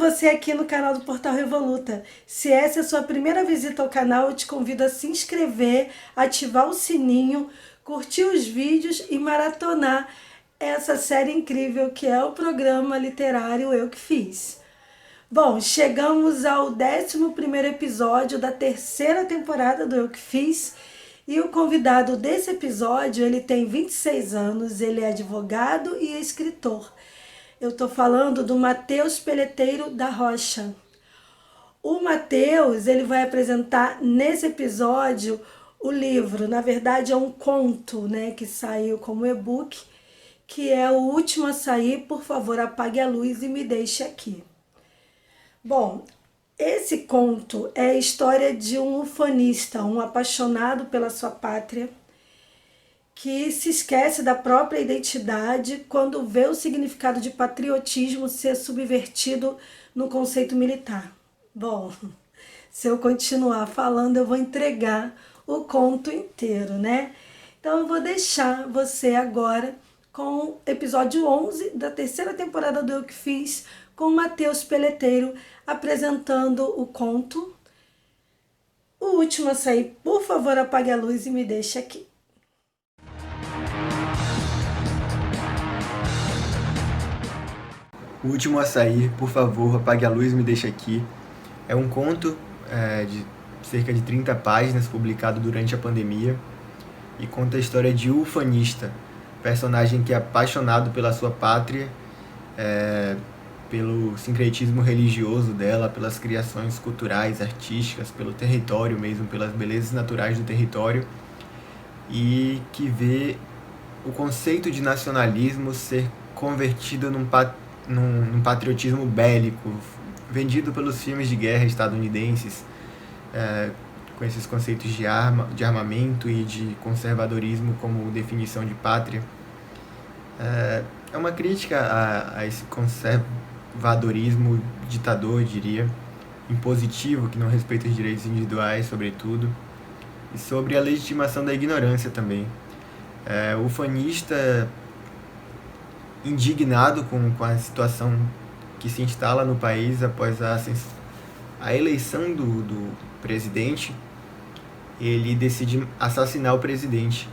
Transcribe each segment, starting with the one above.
você aqui no canal do Portal Revoluta. Se essa é a sua primeira visita ao canal, eu te convido a se inscrever, ativar o sininho, curtir os vídeos e maratonar essa série incrível que é o programa literário Eu Que Fiz. Bom, chegamos ao 11º episódio da terceira temporada do Eu Que Fiz. E o convidado desse episódio, ele tem 26 anos, ele é advogado e escritor. Eu estou falando do Matheus Peleteiro da Rocha. O Matheus, ele vai apresentar nesse episódio o livro, na verdade é um conto, né, que saiu como e-book, que é O Último a Sair, Por Favor Apague a Luz e Me Deixe Aqui. Bom, esse conto é a história de um ufanista, um apaixonado pela sua pátria, que se esquece da própria identidade quando vê o significado de patriotismo ser subvertido no conceito militar. Bom, se eu continuar falando, eu vou entregar o conto inteiro, né? Então eu vou deixar você agora com o episódio 11 da terceira temporada do Eu Que Fiz, com o Matheus Peleteiro apresentando o conto O Último a Sair, Por Favor Apague a Luz e Me Deixe Aqui. O Último a Sair, Por Favor Apague a Luz e Me Deixe Aqui é um conto de cerca de 30 páginas publicado durante a pandemia e conta a história de Ufanista, personagem que é apaixonado pela sua pátria, pelo sincretismo religioso dela, pelas criações culturais, artísticas, pelo território mesmo, pelas belezas naturais do território, e que vê o conceito de nacionalismo ser convertido num patriotismo bélico, vendido pelos filmes de guerra estadunidenses, com esses conceitos de armamento e de conservadorismo como definição de pátria. É uma crítica a esse conservadorismo ditador, diria, impositivo, que não respeita os direitos individuais, sobretudo, e sobre a legitimação da ignorância também. O ufanista, indignado com a situação que se instala no país após a eleição do presidente, ele decide assassinar o presidente.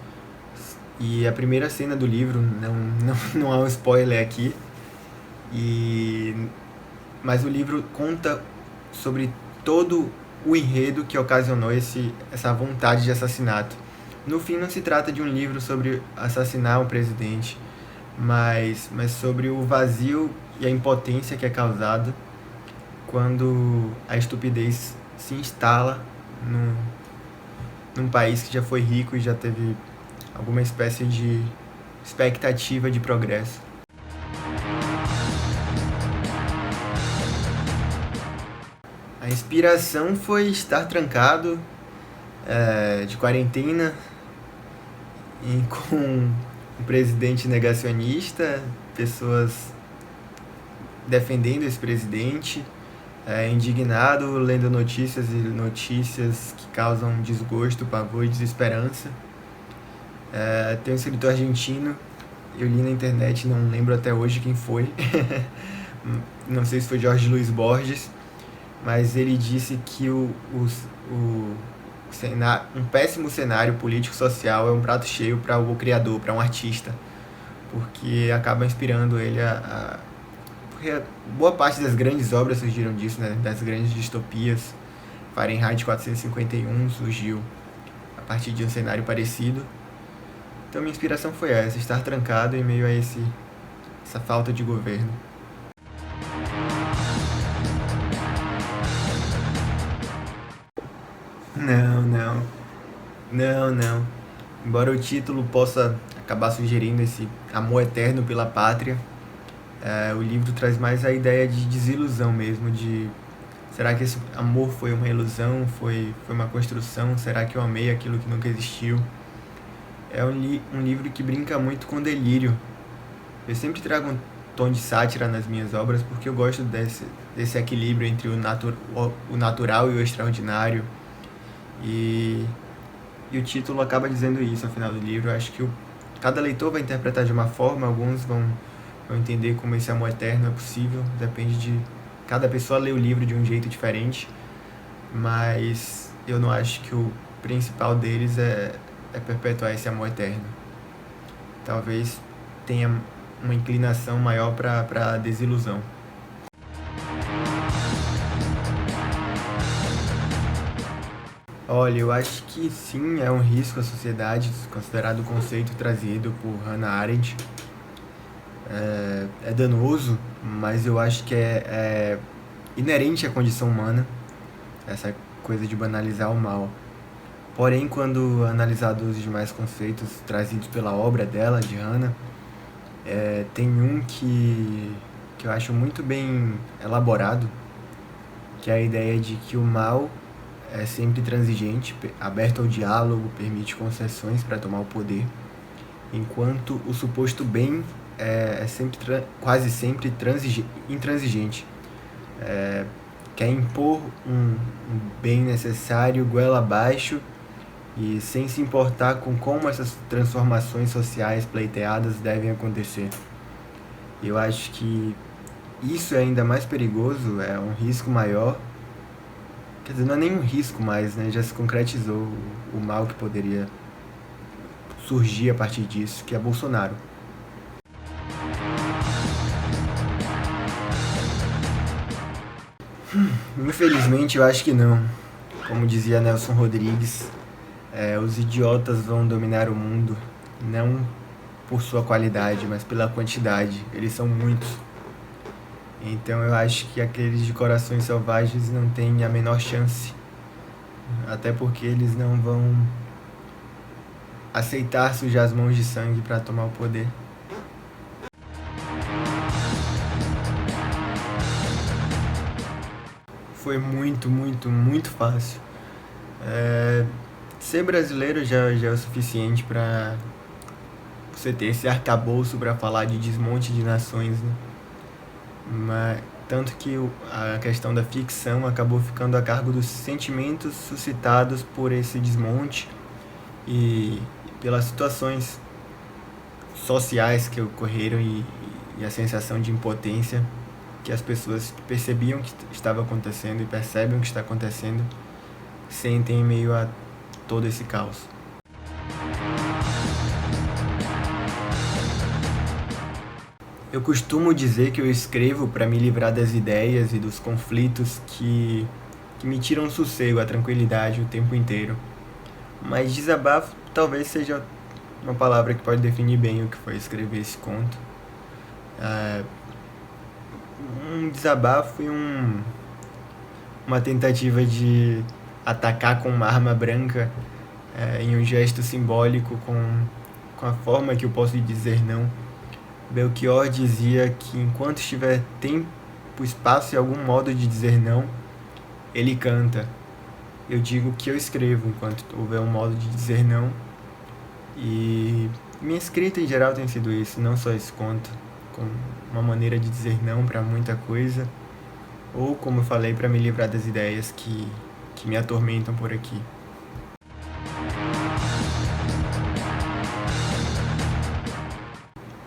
E a primeira cena do livro, não há um spoiler aqui, mas o livro conta sobre todo o enredo que ocasionou essa vontade de assassinato. No fim, não se trata de um livro sobre assassinar um presidente, mas sobre o vazio e a impotência que é causado quando a estupidez se instala num país que já foi rico e já teve alguma espécie de expectativa de progresso. A inspiração foi estar trancado de quarentena e com um presidente negacionista, pessoas defendendo esse presidente, indignado, lendo notícias que causam desgosto, pavor e desesperança. Tem um escritor argentino, eu li na internet, não lembro até hoje quem foi, não sei se foi Jorge Luis Borges, mas ele disse que um péssimo cenário político-social é um prato cheio para o criador, para um artista, porque acaba inspirando ele porque boa parte das grandes obras surgiram disso, né? Das grandes distopias. Fahrenheit 451 surgiu a partir de um cenário parecido. Então minha inspiração foi essa, estar trancado em meio a essa falta de governo. Não. Embora o título possa acabar sugerindo esse amor eterno pela pátria, o livro traz mais a ideia de desilusão mesmo, será que esse amor foi uma ilusão, foi uma construção, será que eu amei aquilo que nunca existiu? É um livro que brinca muito com delírio. Eu sempre trago um tom de sátira nas minhas obras porque eu gosto desse equilíbrio entre o natural e o extraordinário. E o título acaba dizendo isso ao final do livro. Eu acho que cada leitor vai interpretar de uma forma, alguns vão entender como esse amor eterno é possível, depende cada pessoa lê o livro de um jeito diferente, mas eu não acho que o principal deles é perpetuar esse amor eterno. Talvez tenha uma inclinação maior para a desilusão. Olha, eu acho que sim, é um risco à sociedade, considerado o conceito trazido por Hannah Arendt. É danoso, mas eu acho que é inerente à condição humana, essa coisa de banalizar o mal. Porém, quando analisado os demais conceitos trazidos pela obra dela, de Hannah, tem um que eu acho muito bem elaborado, que é a ideia de que o mal é sempre transigente, aberto ao diálogo, permite concessões para tomar o poder, enquanto o suposto bem quase sempre intransigente. Quer impor um bem necessário goela abaixo e sem se importar com como essas transformações sociais pleiteadas devem acontecer. Eu acho que isso é ainda mais perigoso, é um risco maior. Quer dizer, não é nem um risco mais, né? Já se concretizou o mal que poderia surgir a partir disso, que é Bolsonaro. Infelizmente, eu acho que não. Como dizia Nelson Rodrigues, os idiotas vão dominar o mundo, não por sua qualidade, mas pela quantidade. Eles são muitos. Então eu acho que aqueles de corações selvagens não têm a menor chance. Até porque eles não vão aceitar sujar as mãos de sangue para tomar o poder. Foi muito, muito, muito fácil. Ser brasileiro já é o suficiente para você ter esse arcabouço para falar de desmonte de nações, né? Mas, tanto que a questão da ficção acabou ficando a cargo dos sentimentos suscitados por esse desmonte e pelas situações sociais que ocorreram e a sensação de impotência que as pessoas percebiam que estava acontecendo e percebem o que está acontecendo, sentem em meio a todo esse caos. Eu costumo dizer que eu escrevo para me livrar das ideias e dos conflitos que me tiram o sossego, a tranquilidade o tempo inteiro. Mas desabafo talvez seja uma palavra que pode definir bem o que foi escrever esse conto. Um desabafo e uma tentativa de atacar com uma arma branca em um gesto simbólico com a forma que eu posso dizer não. Belchior dizia que enquanto estiver tempo, espaço e algum modo de dizer não, ele canta. Eu digo que eu escrevo enquanto houver um modo de dizer não. E minha escrita em geral tem sido isso, não só esse conto, com uma maneira de dizer não para muita coisa, ou como eu falei, para me livrar das ideias que me atormentam por aqui.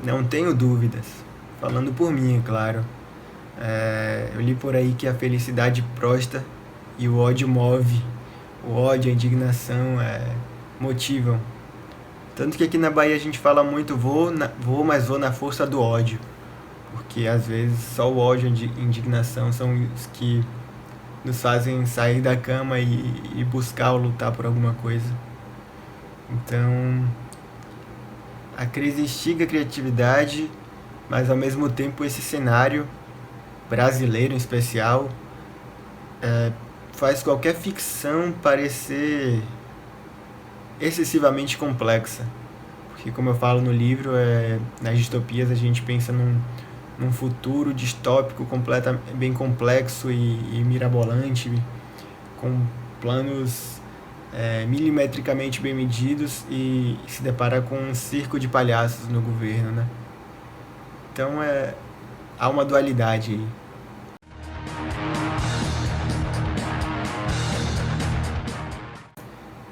Não tenho dúvidas, falando por mim, é claro. Eu li por aí que a felicidade prosta e o ódio move. O ódio, a indignação motivam. Tanto que aqui na Bahia a gente fala muito mas vou na força do ódio. Porque às vezes só o ódio e a indignação são os que nos fazem sair da cama e buscar ou lutar por alguma coisa. Então, a crise instiga a criatividade, mas ao mesmo tempo esse cenário brasileiro em especial faz qualquer ficção parecer excessivamente complexa. Porque, como eu falo no livro, nas distopias a gente pensa num futuro distópico bem complexo e mirabolante, com planos milimetricamente bem medidos, e se depara com um circo de palhaços no governo, né? Então há uma dualidade aí.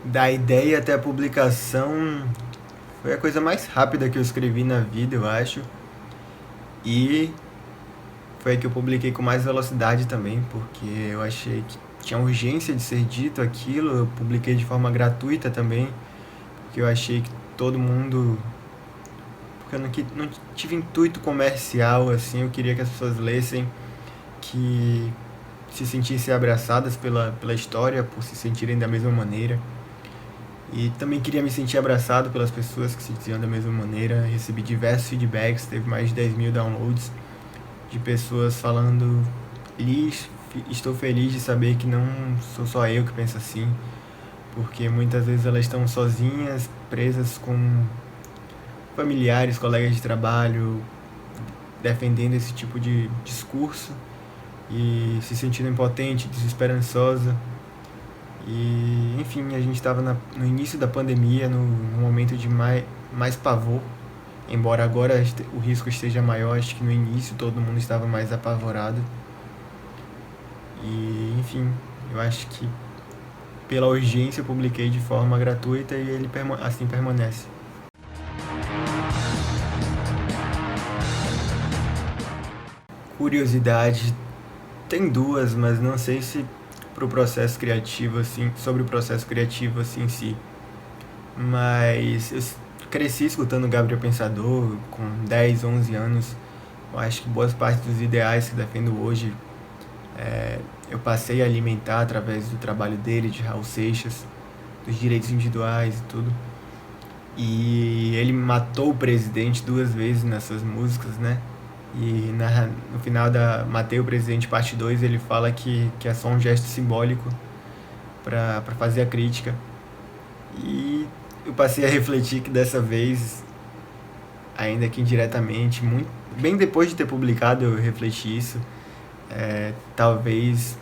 Da ideia até a publicação foi a coisa mais rápida que eu escrevi na vida, eu acho. E foi a que eu publiquei com mais velocidade também, porque eu achei que tinha urgência de ser dito aquilo. Eu publiquei de forma gratuita também, porque eu achei que todo mundo... Porque eu não tive intuito comercial, assim, eu queria que as pessoas lessem, que se sentissem abraçadas pela história, por se sentirem da mesma maneira. E também queria me sentir abraçado pelas pessoas que se sentiam da mesma maneira. Recebi diversos feedbacks, teve mais de 10 mil downloads de pessoas falando: Liz, estou feliz de saber que não sou só eu que penso assim, porque muitas vezes elas estão sozinhas, presas com familiares, colegas de trabalho, defendendo esse tipo de discurso e se sentindo impotente, desesperançosa. E, enfim, a gente estava no início da pandemia, no momento de mais pavor, embora agora o risco esteja maior. Acho que no início todo mundo estava mais apavorado. E, enfim, eu acho que pela urgência eu publiquei de forma gratuita e ele assim permanece. Curiosidade, tem duas, mas não sei se pro processo criativo, assim, sobre o processo criativo assim em si. Mas eu cresci escutando Gabriel Pensador com 10, 11 anos. Eu acho que boas partes dos ideais que defendo hoje eu passei a alimentar através do trabalho dele, de Raul Seixas, dos direitos individuais e tudo. E ele matou o presidente 2 vezes nas suas músicas, né? E no final da Matei o Presidente parte 2 ele fala que é só um gesto simbólico para fazer a crítica. E eu passei a refletir que dessa vez, ainda que indiretamente, bem depois de ter publicado eu refleti isso, talvez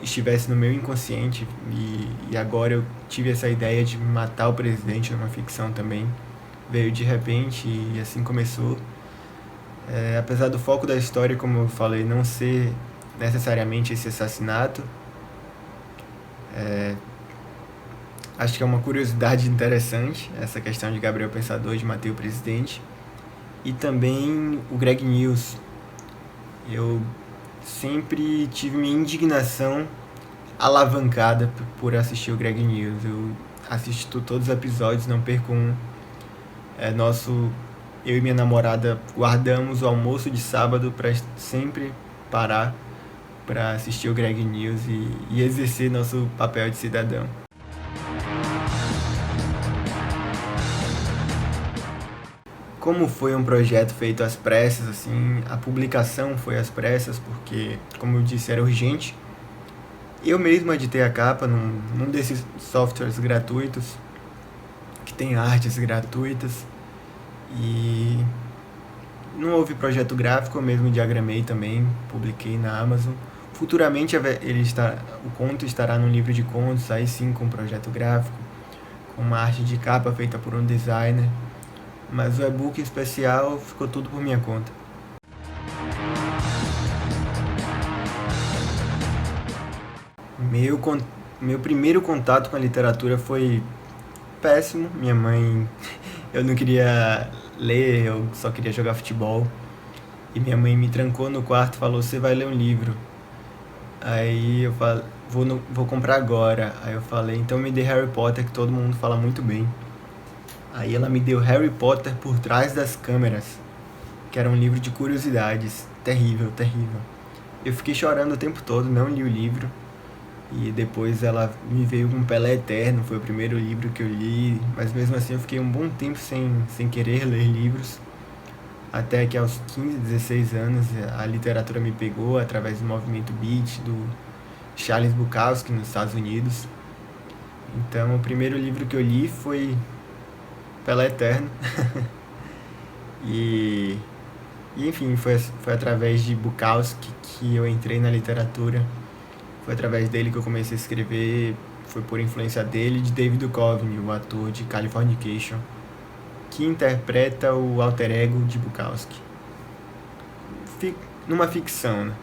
estivesse no meu inconsciente e agora eu tive essa ideia de matar o presidente numa ficção também. Veio de repente e assim começou. Apesar do foco da história, como eu falei, não ser necessariamente esse assassinato, acho que é uma curiosidade interessante essa questão de Gabriel Pensador, de Matei o Presidente. E também o Greg News. Eu sempre tive minha indignação alavancada por assistir o Greg News. Eu assisto todos os episódios, não perco um. Eu e minha namorada guardamos o almoço de sábado para sempre parar para assistir o Greg News e exercer nosso papel de cidadão. Como foi um projeto feito às pressas, assim, a publicação foi às pressas porque, como eu disse, era urgente. Eu mesmo editei a capa num desses softwares gratuitos, que tem artes gratuitas, e não houve projeto gráfico, eu mesmo diagramei também, publiquei na Amazon. Futuramente o conto estará num livro de contos, aí sim com projeto gráfico, com uma arte de capa feita por um designer, mas o e-book especial ficou tudo por minha conta. Meu primeiro contato com a literatura foi péssimo. Minha mãe... Eu não queria ler, eu só queria jogar futebol. E minha mãe me trancou no quarto e falou: você vai ler um livro. Aí eu falei: vou comprar agora. Aí eu falei: então me dê Harry Potter, que todo mundo fala muito bem. Aí ela me deu Harry Potter por Trás das Câmeras, que era um livro de curiosidades. Terrível, terrível. Eu fiquei chorando o tempo todo, não li o livro. E depois ela me veio com Pelé Eterno, foi o primeiro livro que eu li. Mas mesmo assim eu fiquei um bom tempo sem querer ler livros. Até que aos 15, 16 anos a literatura me pegou através do movimento Beat, do Charles Bukowski nos Estados Unidos. Então o primeiro livro que eu li foi Pelé Eterno. e enfim, foi através de Bukowski que eu entrei na literatura. Foi através dele que eu comecei a escrever, foi por influência dele e de David Duchovny, o ator de Californication, que interpreta o alter ego de Bukowski. Numa ficção, né?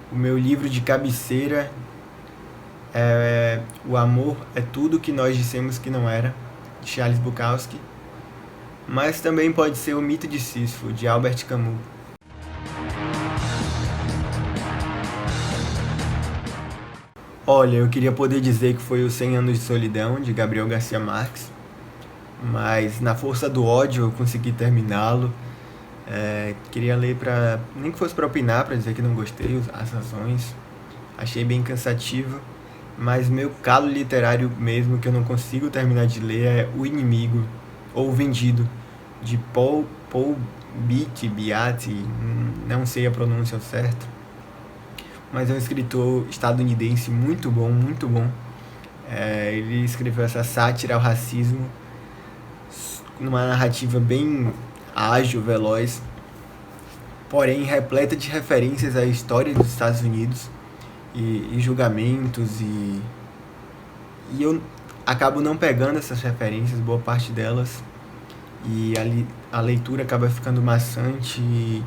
O meu livro de cabeceira é O Amor é Tudo que Nós Dissemos que Não Era, de Charles Bukowski. mas também pode ser O Mito de Sísifo, de Albert Camus. Olha, eu queria poder dizer que foi Os 100 Anos de Solidão, de Gabriel Garcia Marques, mas na força do ódio eu consegui terminá-lo. Queria ler nem que fosse para opinar, para dizer que não gostei, as razões. Achei bem cansativo, mas meu calo literário mesmo que eu não consigo terminar de ler é O Inimigo, ou O Vendido, de Paul Biatti, não sei a pronúncia certa, mas é um escritor estadunidense muito bom, muito bom. Ele escreveu essa sátira ao racismo numa narrativa bem ágil, veloz, porém repleta de referências à história dos Estados Unidos e julgamentos, e eu acabo não pegando essas referências, boa parte delas, e a leitura acaba ficando maçante e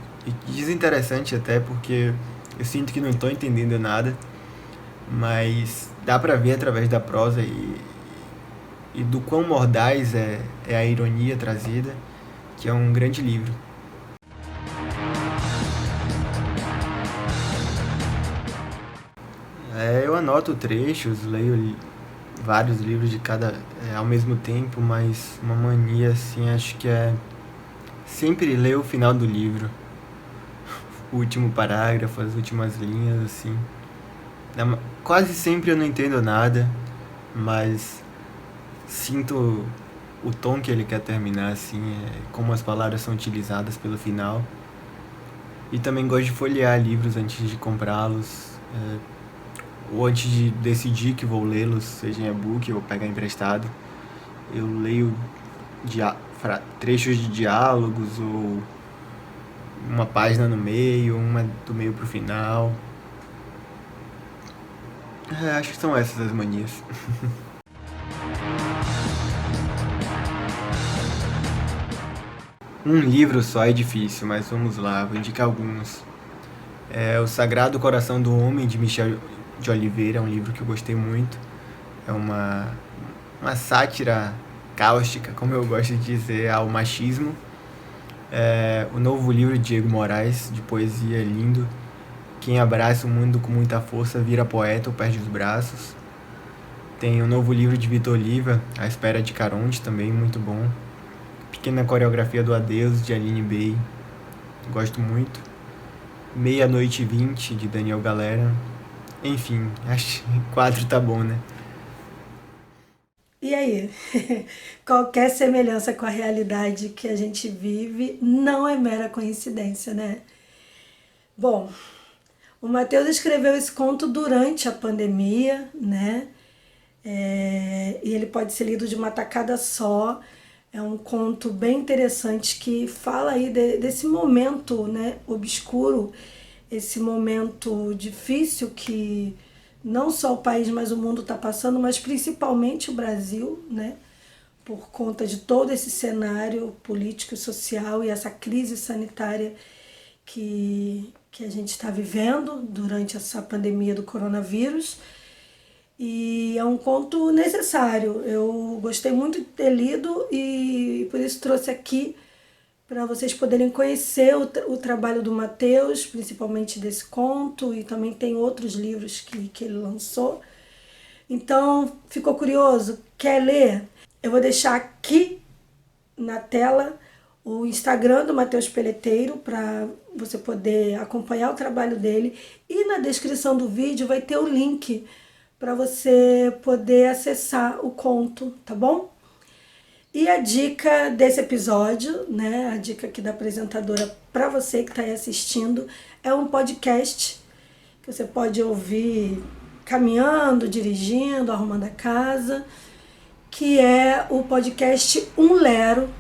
desinteressante até, porque eu sinto que não estou entendendo nada, mas dá para ver através da prosa e do quão mordaz é a ironia trazida, que é um grande livro. Eu anoto trechos, leio vários livros de cada ao mesmo tempo, mas uma mania assim, acho que é sempre ler o final do livro, o último parágrafo, as últimas linhas, assim. Quase sempre eu não entendo nada, mas sinto o tom que ele quer terminar, assim, como as palavras são utilizadas pelo final. E também gosto de folhear livros antes de comprá-los, ou antes de decidir que vou lê-los, seja em e-book ou pegar emprestado. Eu leio trechos de diálogos, ou uma página no meio, uma do meio pro final. Acho que são essas as manias. Um livro só é difícil, mas vamos lá, vou indicar alguns. O Sagrado Coração do Homem, de Michel de Oliveira, é um livro que eu gostei muito. É uma sátira cáustica, como eu gosto de dizer, ao machismo. O novo livro de Diego Moraes, de poesia, lindo. Quem abraça o mundo com muita força vira poeta ou perde os braços. Tem o novo livro de Vitor Oliva, A Espera de Caronte, também muito bom. Pequena Coreografia do Adeus, de Aline Bey, gosto muito. Meia-Noite e 20, de Daniel Galera. Enfim, acho que 4 tá bom, né? E aí? Qualquer semelhança com a realidade que a gente vive não é mera coincidência, né? Bom, o Matheus escreveu esse conto durante a pandemia, né? E ele pode ser lido de uma tacada só. É um conto bem interessante que fala aí desse momento, né, obscuro, esse momento difícil que não só o país, mas o mundo está passando, mas principalmente o Brasil, né, por conta de todo esse cenário político e social e essa crise sanitária que a gente está vivendo durante essa pandemia do coronavírus. E é um conto necessário. Eu gostei muito de ter lido e por isso trouxe aqui para vocês poderem conhecer o trabalho do Matheus, principalmente desse conto, e também tem outros livros que ele lançou. Então, ficou curioso? Quer ler? Eu vou deixar aqui na tela o Instagram do Matheus Peleteiro para você poder acompanhar o trabalho dele, e na descrição do vídeo vai ter o link para você poder acessar o conto, tá bom? E a dica desse episódio, né, a dica aqui da apresentadora para você que está aí assistindo, é um podcast que você pode ouvir caminhando, dirigindo, arrumando a casa, que é o podcast Um Lero,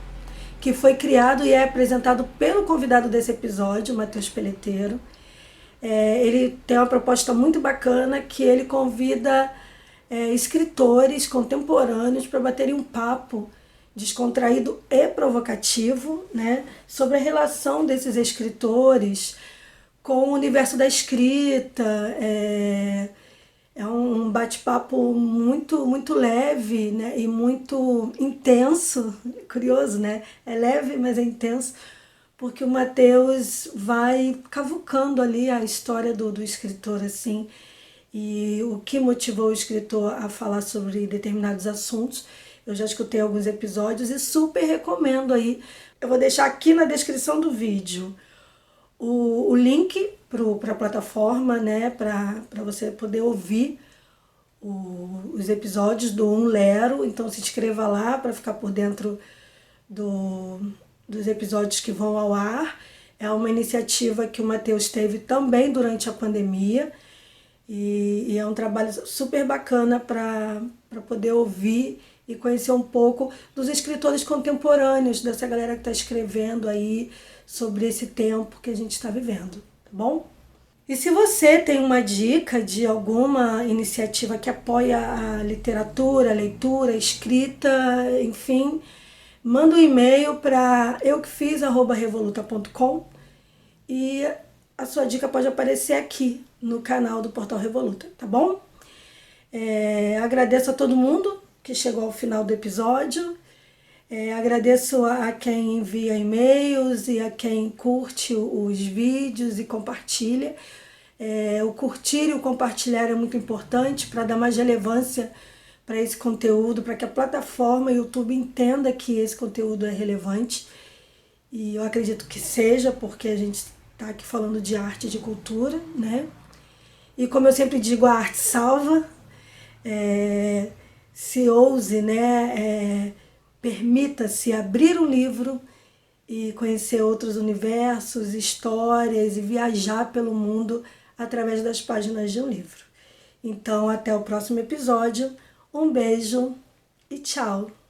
que foi criado e é apresentado pelo convidado desse episódio, Matheus Peleteiro. Ele tem uma proposta muito bacana que ele convida escritores contemporâneos para baterem um papo descontraído e provocativo, né, sobre a relação desses escritores com o universo da escrita, É um bate-papo muito leve, né? E muito intenso. Curioso, né? É leve, mas é intenso, porque o Matheus vai cavucando ali a história do escritor, assim, e o que motivou o escritor a falar sobre determinados assuntos. Eu já escutei alguns episódios e super recomendo aí. Eu vou deixar aqui na descrição do vídeo o link para a plataforma, né, para você poder ouvir os episódios do Um Lero. Então se inscreva lá para ficar por dentro dos episódios que vão ao ar. É uma iniciativa que o Matheus teve também durante a pandemia e é um trabalho super bacana para poder ouvir e conhecer um pouco dos escritores contemporâneos, dessa galera que está escrevendo aí sobre esse tempo que a gente está vivendo, tá bom? E se você tem uma dica de alguma iniciativa que apoia a literatura, a leitura, a escrita, enfim, manda um e-mail para euquefiz@revoluta.com e a sua dica pode aparecer aqui no canal do Portal Revoluta, tá bom? Agradeço a todo mundo que chegou ao final do episódio. Agradeço a quem envia e-mails e a quem curte os vídeos e compartilha. O curtir e o compartilhar é muito importante para dar mais relevância para esse conteúdo, para que a plataforma YouTube entenda que esse conteúdo é relevante. E eu acredito que seja, porque a gente está aqui falando de arte e de cultura, né? E como eu sempre digo, a arte salva. Se ouse, né? Permita-se abrir um livro e conhecer outros universos, histórias e viajar pelo mundo através das páginas de um livro. Então, até o próximo episódio. Um beijo e tchau!